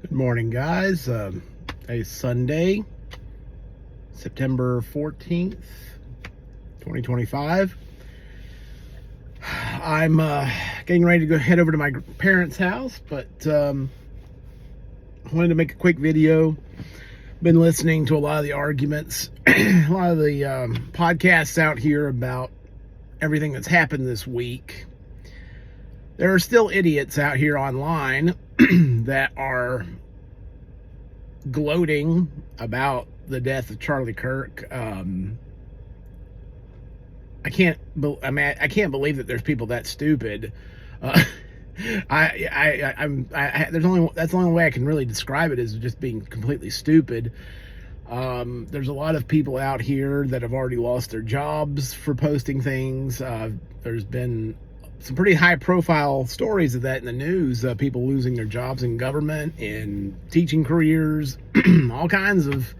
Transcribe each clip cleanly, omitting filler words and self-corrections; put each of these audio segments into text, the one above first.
Good morning, guys. Today's Sunday, September 14th, 2025. I'm getting ready to go head over to my parents' house, but I wanted to make a quick video. Been listening to a lot of the arguments, a lot of the podcasts out here about everything that's happened this week. There are still idiots out here online that are gloating about the death of Charlie Kirk. I can't believe that there's people that stupid. That's the only way I can really describe it, is just being completely stupid. There's a lot of people out here that have already lost their jobs for posting things. There's been some pretty high-profile stories of that in the news. People losing their jobs in government, in teaching careers, all kinds of.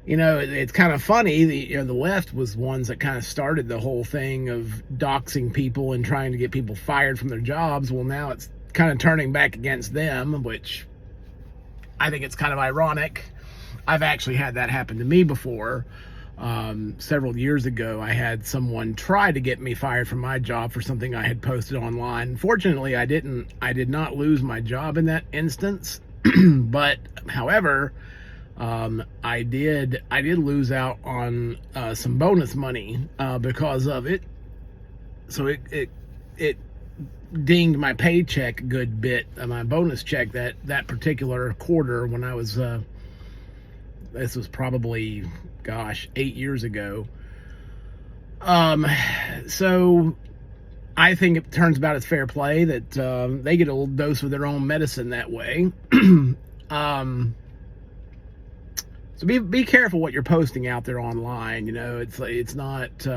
It's kind of funny. The left was ones that kind of started the whole thing of doxing people and trying to get people fired from their jobs. Well, now it's kind of turning back against them, which I think it's kind of ironic. I've actually had that happen to me before. Several years ago, I had someone try to get me fired from my job for something I had posted online. Fortunately, I did not lose my job in that instance. But however, I did lose out on some bonus money because of it. So it dinged my paycheck a good bit, my bonus check that particular quarter when I was this was probably, 8 years ago. So I think it turns about as fair play that they get a little dose of their own medicine that way. So be careful what you're posting out there online. It's not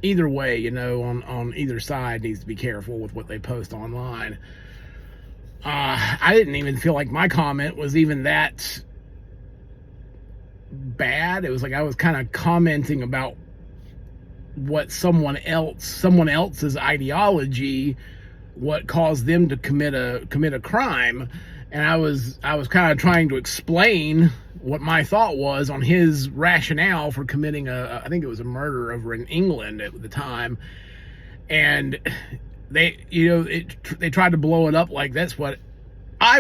either way. On either side needs to be careful with what they post online. I didn't even feel like my comment was even that bad. It was like I was kind of commenting about what someone else's ideology, what caused them to commit a crime, and I was kind of trying to explain what my thought was on his rationale for committing I think it was a murder over in England at the time. And they tried to blow it up like that's what I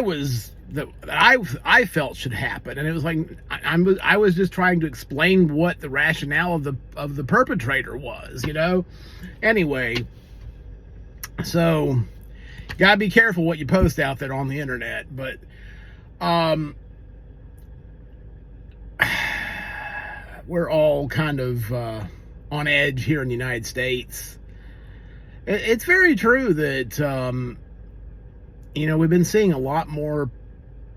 felt should happen. And it was like I was just trying to explain what the rationale of the perpetrator was. Anyway, so gotta be careful what you post out there on the internet. But we're all kind of on edge here in the United States. It's very true that we've been seeing a lot more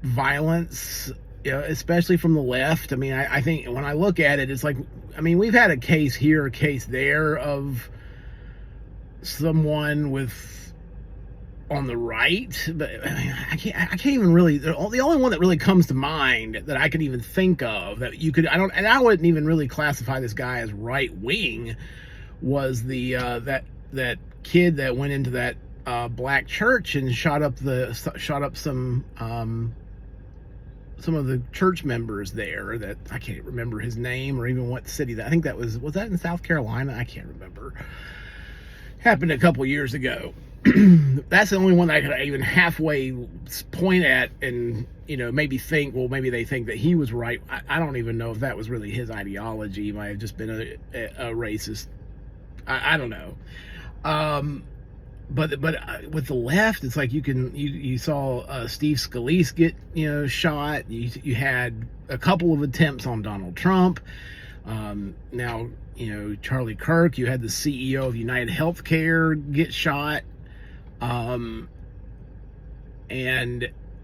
violence, especially from the left. I think when I look at it, it's like, we've had a case here, a case there of someone on the right, but I can't even really. The only one that really comes to mind that I could even think of that you could, I wouldn't even really classify this guy as right wing, was the that kid that went into that black church and shot up some of the church members there. That I can't remember his name or even what city that. I think that was that in South Carolina? I can't remember. Happened a couple years ago. That's the only one that I could even halfway point at and maybe think, well, maybe they think that he was right. I don't even know if that was really his ideology. He might have just been a racist. I don't know. But with the left, it's like you saw Steve Scalise get shot. You had a couple of attempts on Donald Trump. Now Charlie Kirk. You had the CEO of United Healthcare get shot. And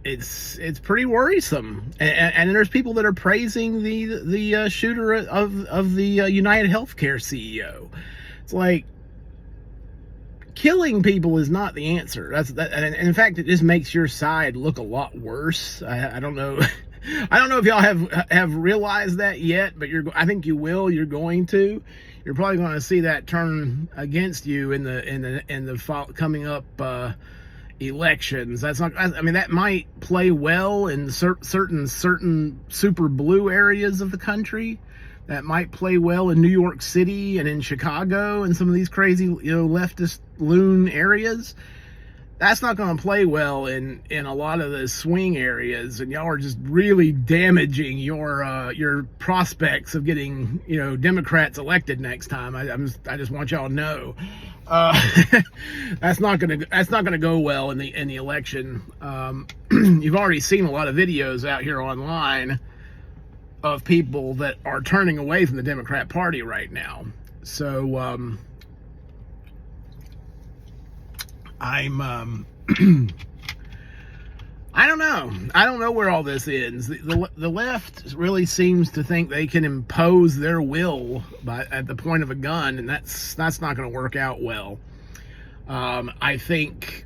it's pretty worrisome. And there's people that are praising the shooter of the United Healthcare CEO. It's like, killing people is not the answer. And in fact, it just makes your side look a lot worse. I don't know. I don't know if y'all have realized that yet, but I think you will. You're going to. You're probably going to see that turn against you in the coming up elections. That's not, I mean, that might play well in certain super blue areas of the country. That might play well in New York City and in Chicago and some of these crazy, leftist loon areas. That's not going to play well in a lot of the swing areas, and y'all are just really damaging your prospects of getting Democrats elected next time. I just want y'all to know that's not gonna go well in the election. You've already seen a lot of videos out here online of people that are turning away from the Democrat Party right now. So I'm I don't know where all this ends. The left really seems to think they can impose their will at the point of a gun, and that's not going to work out well. I think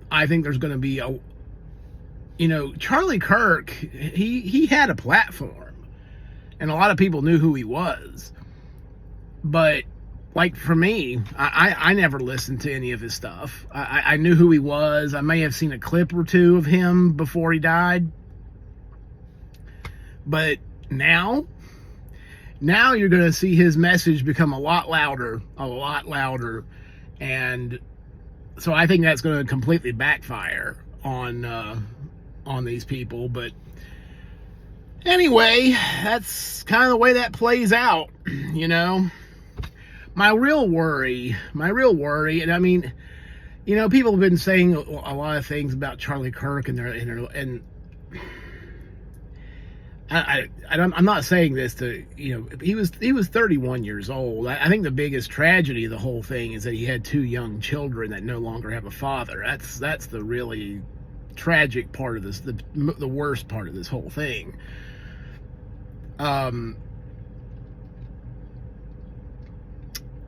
there's going to be Charlie Kirk, he had a platform, and a lot of people knew who he was, but like for me, I never listened to any of his stuff. I knew who he was. I may have seen a clip or two of him before he died. But now you're going to see his message become a lot louder. And so I think that's going to completely backfire on these people. But anyway, that's kind of the way that plays out, My real worry, and I mean, people have been saying a lot of things about Charlie Kirk, and I'm not saying this to, he was 31 years old. I think the biggest tragedy of the whole thing is that he had 2 young children that no longer have a father. That's the really tragic part of this, the worst part of this whole thing.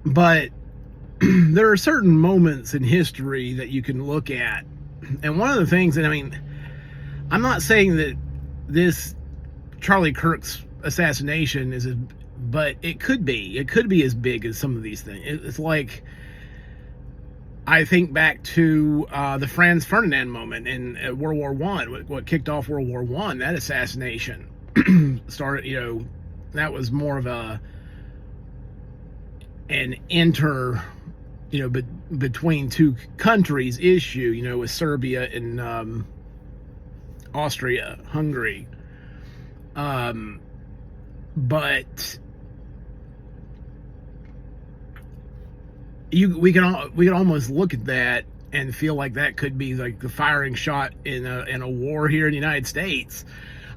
But there are certain moments in history that you can look at. And one of the things, and I mean, I'm not saying that this Charlie Kirk's assassination but it could be as big as some of these things. It's like, I think back to the Franz Ferdinand moment in World War I, what kicked off World War I, that assassination started, that was more of an between 2 countries issue, with Serbia and Austria, Hungary. But we can almost look at that and feel like that could be like the firing shot in a war here in the United States.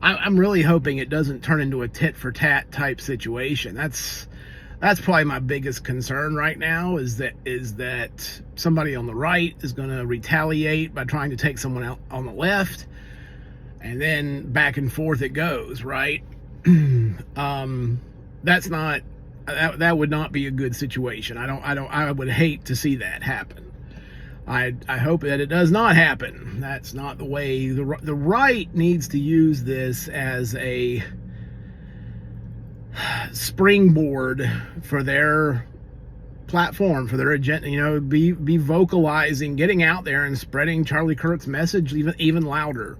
I'm really hoping it doesn't turn into a tit for tat type situation. That's probably my biggest concern right now, is that somebody on the right is going to retaliate by trying to take someone out on the left, and then back and forth it goes, right? That would not be a good situation. I would hate to see that happen. I hope that it does not happen. That's not the way. The right needs to use this as a springboard for their platform, for their agenda, be vocalizing, getting out there and spreading Charlie Kirk's message even louder.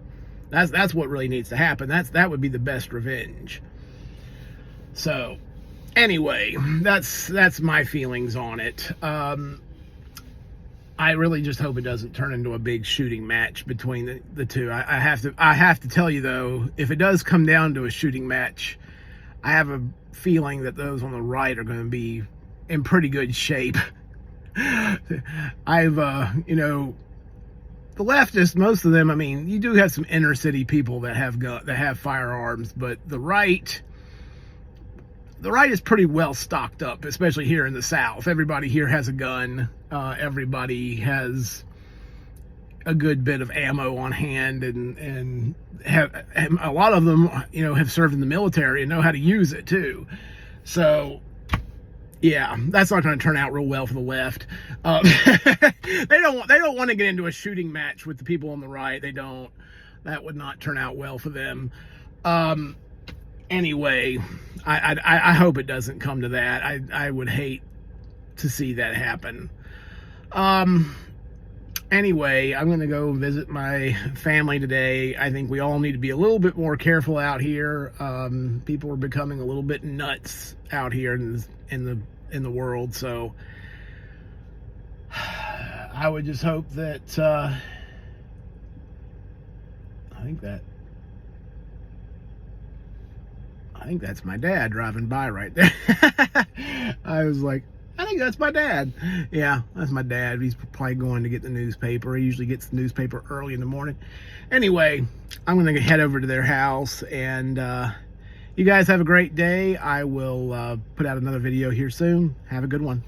That's what really needs to happen. That would be the best revenge. So anyway, that's my feelings on it. I really just hope it doesn't turn into a big shooting match between the two. I have to tell you though, if it does come down to a shooting match, I have a feeling that those on the right are going to be in pretty good shape. The leftists, most of them, I mean, you do have some inner city people that have firearms, but the right is pretty well stocked up, especially here in the South. Everybody here has a gun. Everybody has a good bit of ammo on hand, and a lot of them, have served in the military and know how to use it too. So yeah, that's not going to turn out real well for the left. They don't want to get into a shooting match with the people on the right. They don't. That would not turn out well for them. Anyway, I hope it doesn't come to that. I would hate to see that happen. Anyway, I'm going to go visit my family today. I think we all need to be a little bit more careful out here. People are becoming a little bit nuts out here in the world. So I would just hope that I think that's my dad driving by right there. I was like, I think that's my dad. Yeah, that's my dad. He's probably going to get the newspaper. He usually gets the newspaper early in the morning. Anyway, I'm going to head over to their house, and you guys have a great day. I will put out another video here soon. Have a good one.